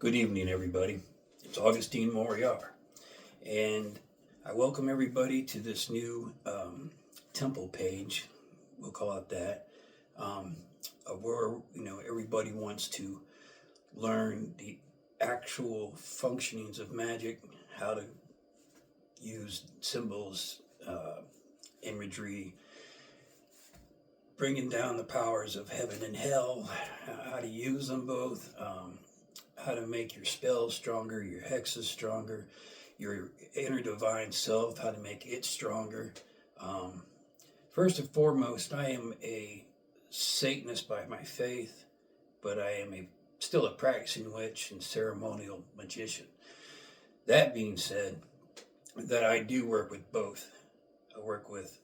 Good evening, everybody. It's Augustine Moriar, and I welcome everybody to this new temple page. We'll call it that, um, where everybody wants to learn the actual functionings of magic, how to use symbols, imagery, bringing down the powers of heaven and hell, how to use them both. How to make your spells stronger, your hexes stronger, your inner divine self, how to make it stronger. Um, First and foremost, I am a Satanist by my faith, but I am still a practicing witch and ceremonial magician. That being said, that I do work with both. I work with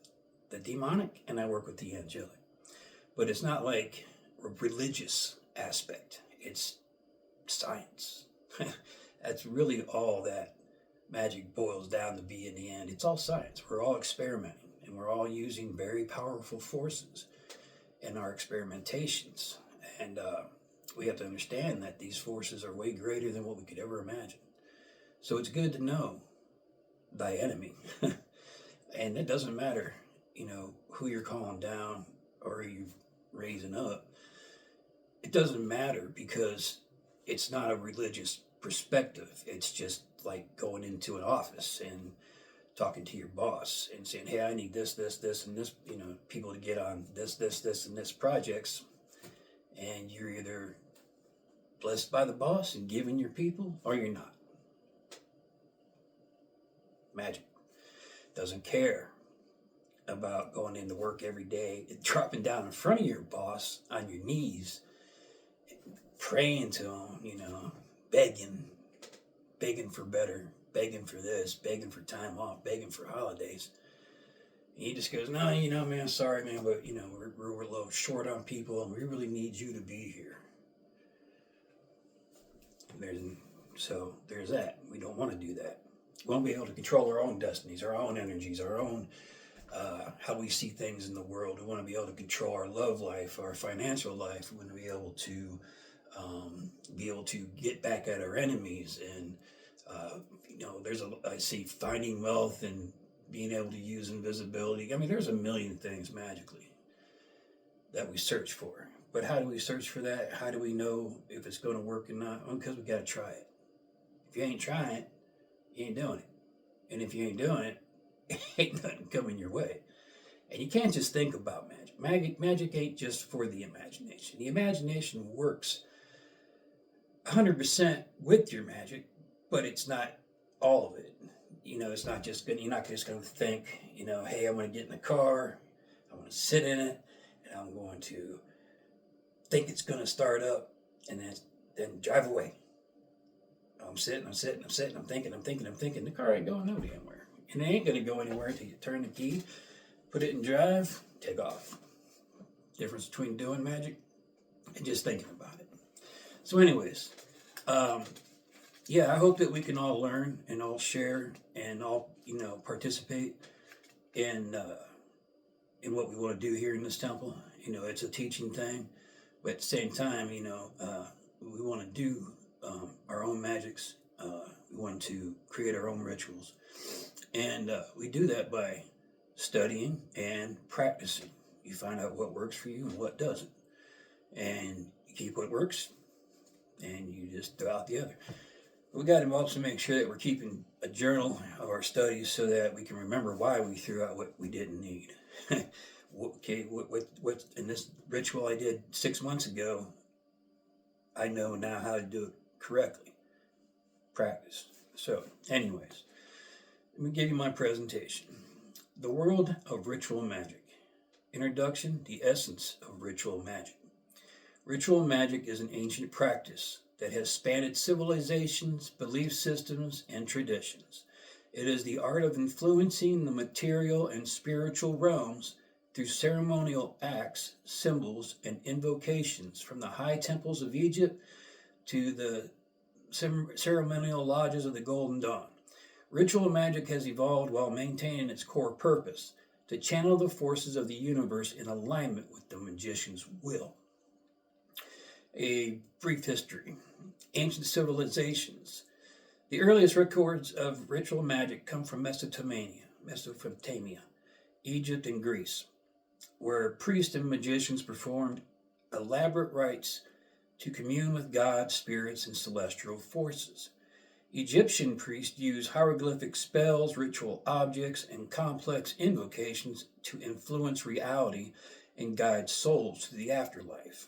the demonic and I work with the angelic. But it's not like a religious aspect. It's science. That's really all that magic boils down to be in the end. It's all science. We're all experimenting and we're all using very powerful forces in our experimentations. And we have to understand that these forces are way greater than what we could ever imagine. So it's good to know thy enemy. And it doesn't matter, who you're calling down or you're raising up. It doesn't matter because it's not a religious perspective. It's just like going into an office and talking to your boss and saying, hey, I need this, and this, people to get on this, and this projects. And you're either blessed by the boss and giving your people or you're not. Magic doesn't care about going into work every day and dropping down in front of your boss on your knees, praying to him, begging for better, begging for this, begging for time off, begging for holidays. And he just goes, no, man, sorry, man, but, we're a little short on people and we really need you to be here. There's that. We don't want to do that. We want to be able to control our own destinies, our own energies, our own how we see things in the world. We want to be able to control our love life, our financial life. We want to be able to get back at our enemies. And I see finding wealth and being able to use invisibility. I mean, there's a million things magically that we search for. But how do we search for that? How do we know if it's going to work or not? Well, because we got to try it. If you ain't trying it, you ain't doing it. And if you ain't doing it, ain't nothing coming your way. And you can't just think about magic. Magic ain't just for the imagination. The imagination works 100% with your magic, but it's not all of it. It's not just you're not just going to think, hey, I'm going to get in the car, I'm going to sit in it, and I'm going to think it's going to start up, and then drive away. I'm sitting, I'm thinking. The car ain't going no damn where. And it ain't going to go anywhere until you turn the key, put it in drive, take off. Difference between doing magic and just thinking about it. So anyways, I hope that we can all learn and all share and all, participate in what we want to do here in this temple. It's a teaching thing, but at the same time, we want to do our own magics. We want to create our own rituals. And we do that by studying and practicing. You find out what works for you and what doesn't. And you keep what works, and you just throw out the other. We got to also make sure that we're keeping a journal of our studies so that we can remember why we threw out what we didn't need. Okay, what in this ritual I did 6 months ago, I know now how to do it correctly. Practice. So, anyways, let me give you my presentation. The world of ritual magic. Introduction, the essence of ritual magic. Ritual magic is an ancient practice that has spanned civilizations, belief systems, and traditions. It is the art of influencing the material and spiritual realms through ceremonial acts, symbols, and invocations from the high temples of Egypt to the ceremonial lodges of the Golden Dawn. Ritual magic has evolved while maintaining its core purpose, to channel the forces of the universe in alignment with the magician's will. A brief history. Ancient civilizations. The earliest records of ritual magic come from Mesopotamia, Egypt, and Greece, where priests and magicians performed elaborate rites to commune with gods, spirits, and celestial forces. Egyptian priests used hieroglyphic spells, ritual objects, and complex invocations to influence reality and guide souls to the afterlife.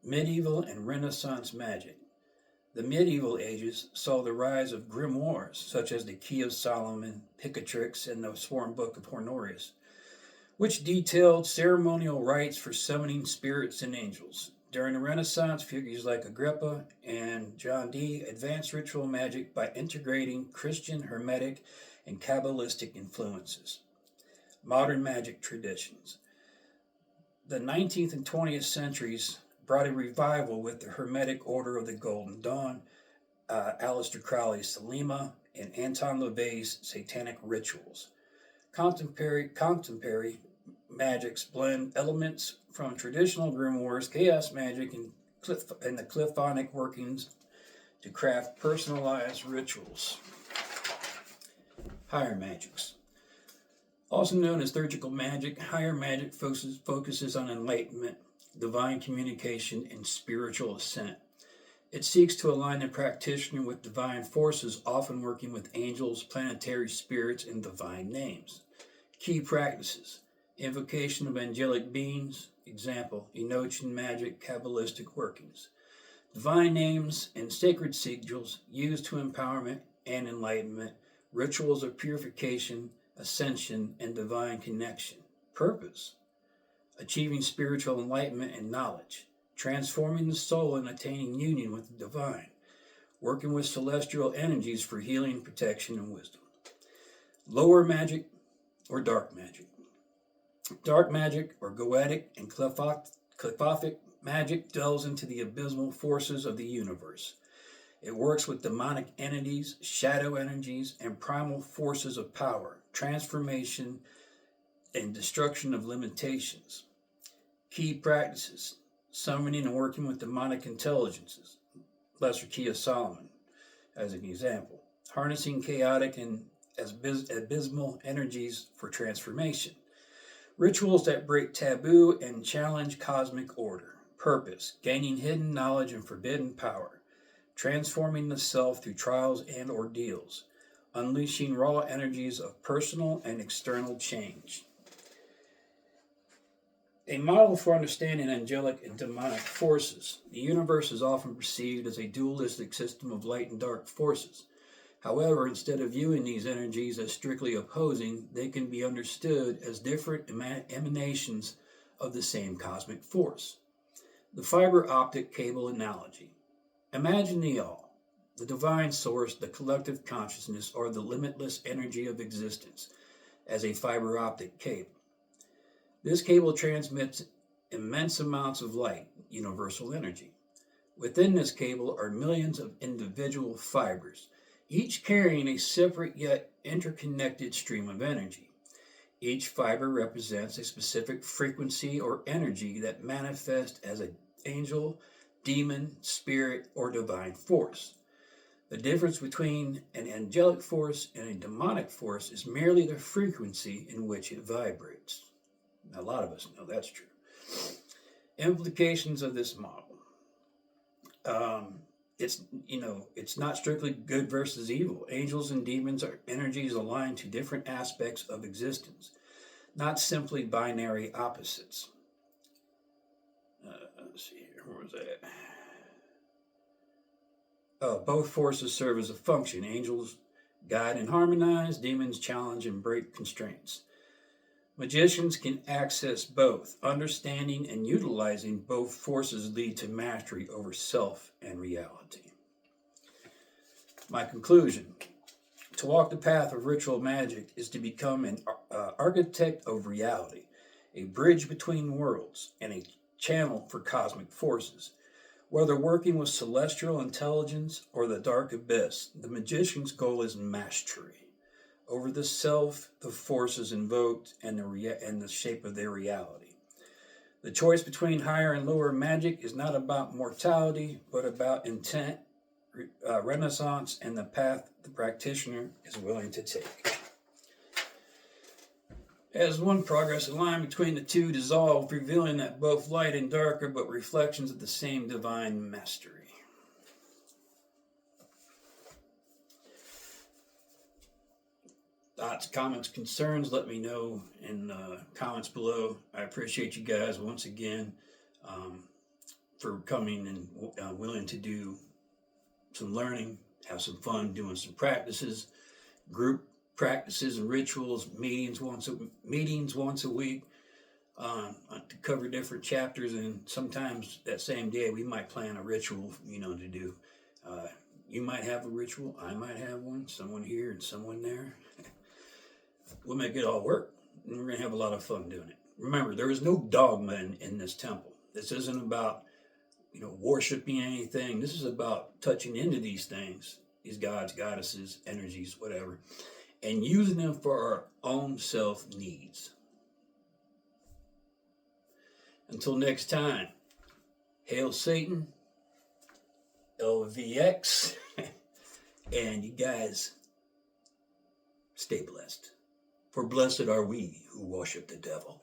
Medieval and Renaissance magic. The medieval ages saw the rise of grimoires such as the Key of Solomon, Picatrix, and the Sworn Book of Honorius, which detailed ceremonial rites for summoning spirits and angels. During the Renaissance, figures like Agrippa and John Dee advanced ritual magic by integrating Christian, Hermetic, and Kabbalistic influences. Modern magic traditions. The 19th and 20th centuries brought a revival with the Hermetic Order of the Golden Dawn, Aleister Crowley's Thelema, and Anton LaVey's Satanic Rituals. Contemporary magics blend elements from traditional grimoires, chaos magic, and the Cliphonic workings to craft personalized rituals. Higher magics. Also known as theurgical magic, higher magic focuses on enlightenment, divine communication, and spiritual ascent. It seeks to align the practitioner with divine forces, often working with angels, planetary spirits, and divine names. Key practices. Invocation of angelic beings, example, Enochian magic, Kabbalistic workings. Divine names and sacred sigils used to empowerment and enlightenment, rituals of purification, ascension, and divine connection. Purpose. Achieving spiritual enlightenment and knowledge, transforming the soul and attaining union with the divine, working with celestial energies for healing, protection, and wisdom. Lower magic or dark magic. Dark magic or goetic and qliphothic magic delves into the abysmal forces of the universe. It works with demonic entities, shadow energies, and primal forces of power, transformation, and destruction of limitations. Key practices. Summoning and working with demonic intelligences. Lesser Key of Solomon, as an example. Harnessing chaotic and abysmal energies for transformation. Rituals that break taboo and challenge cosmic order. Purpose. Gaining hidden knowledge and forbidden power. Transforming the self through trials and ordeals. Unleashing raw energies of personal and external change. A model for understanding angelic and demonic forces. The universe is often perceived as a dualistic system of light and dark forces. However, instead of viewing these energies as strictly opposing, they can be understood as different emanations of the same cosmic force. The fiber optic cable analogy. Imagine the all, the divine source, the collective consciousness, or the limitless energy of existence as a fiber optic cable. This cable transmits immense amounts of light, universal energy. Within this cable are millions of individual fibers, each carrying a separate yet interconnected stream of energy. Each fiber represents a specific frequency or energy that manifests as an angel, demon, spirit, or divine force. The difference between an angelic force and a demonic force is merely the frequency in which it vibrates. Now, a lot of us know that's true. Implications of this model. It's not strictly good versus evil. Angels and demons are energies aligned to different aspects of existence, not simply binary opposites. Let's see here. Where was that? Both forces serve as a function. Angels guide and harmonize. Demons challenge and break constraints. Magicians can access both. Understanding and utilizing both forces lead to mastery over self and reality. My conclusion. To walk the path of ritual magic is to become an architect of reality, a bridge between worlds, and a channel for cosmic forces. Whether working with celestial intelligence or the dark abyss, the magician's goal is mastery over the self, the forces invoked, and the shape of their reality. The choice between higher and lower magic is not about mortality, but about intent, renaissance, and the path the practitioner is willing to take. As one progress, the line between the two dissolved, revealing that both light and dark are but reflections of the same divine mastery. Thoughts, comments, concerns, let me know in comments below. I appreciate you guys once again for coming and willing to do some learning, have some fun doing some practices, group practices and rituals, meetings once a week to cover different chapters, and sometimes that same day we might plan a ritual, to do. You might have a ritual, I might have one, someone here and someone there. We'll make it all work, and we're going to have a lot of fun doing it. Remember, there is no dogma in this temple. This isn't about, worshiping anything. This is about touching into these things, these gods, goddesses, energies, whatever, and using them for our own self needs. Until next time, hail Satan, LVX, and you guys stay blessed. For blessed are we who worship the devil.